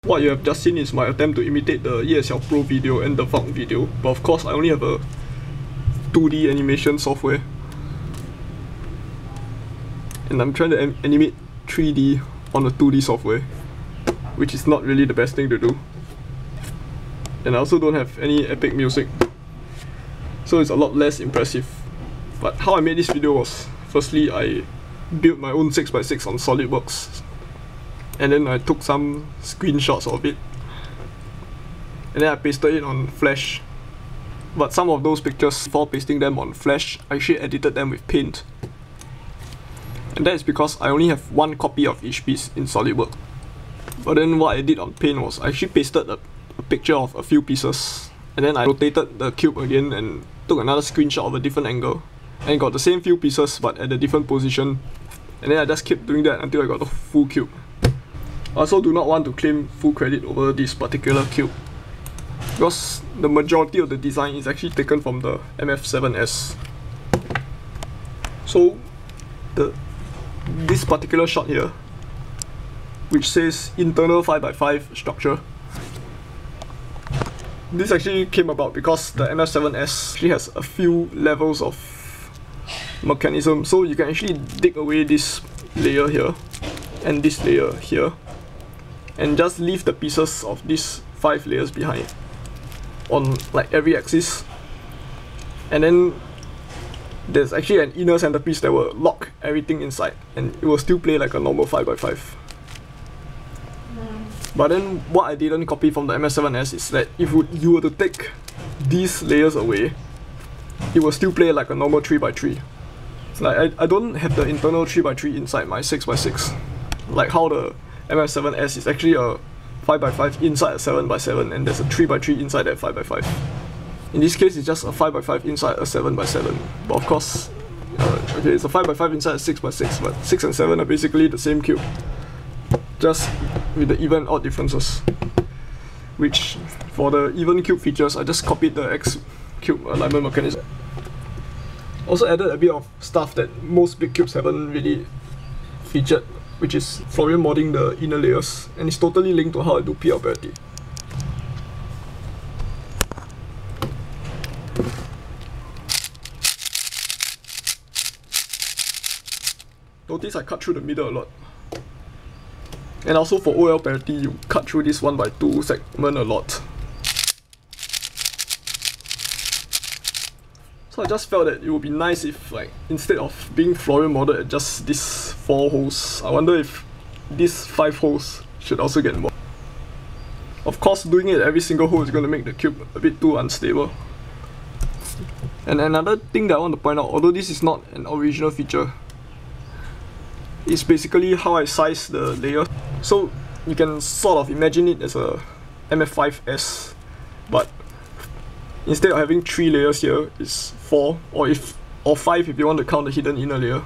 What you have just seen is my attempt to imitate the YueXiao Pro video and the Valk video, but of course I only have a 2D animation software. And I'm trying to animate 3D on a 2D software, which is not really the best thing to do. And I also don't have any epic music, so it's a lot less impressive. But how I made this video was, firstly I built my own 6x6 on SolidWorks, and then I took some screenshots of it, and then I pasted it on Flash. But some of those pictures, before pasting them on Flash, I actually edited them with Paint. And that is because I only have one copy of each piece in SolidWorks. But then what I did on Paint was I actually pasted a picture of a few pieces, and then I rotated the cube again and took another screenshot of a different angle, and got the same few pieces but at a different position, and then I just kept doing that until I got the full cube. I also do not want to claim full credit over this particular cube, because the majority of the design is actually taken from the MF7S. So this particular shot here, which says internal 5x5 structure, this actually came about because the MF7S actually has a few levels of mechanism, so you can actually dig away this layer here and this layer here, and just leave the pieces of these 5 layers behind on like every axis, and then there's actually an inner centerpiece that will lock everything inside, and it will still play like a normal 5x5. But then what I didn't copy from the MF7S is that if you were to take these layers away, it will still play like a normal 3x3. It's like I don't have the internal 3x3 inside my 6x6, like how the MF7S is actually a 5x5 inside a 7x7, and there's a 3x3 inside that 5x5. In this case, it's just a 5x5 inside a 7x7. But of course, okay, it's a 5x5 inside a 6x6, but 6 and 7 are basically the same cube, just with the even and odd differences. Which, for the even cube features, I just copied the X cube alignment mechanism. Also added a bit of stuff that most big cubes haven't really featured, which is Florian modding the inner layers, and it's totally linked to how I do PR parity. Notice I cut through the middle a lot. And also for OL parity, you cut through this 1x2 segment a lot. So I just felt that it would be nice if, like, instead of being Florian modded at just these 4 holes, I wonder if these 5 holes should also get more. Of course, doing it at every single hole is going to make the cube a bit too unstable. And another thing that I want to point out, although this is not an original feature, is basically how I size the layer. So you can sort of imagine it as a MF5S, but instead of having 3 layers here, it's 4, or 5 if you want to count the hidden inner layer.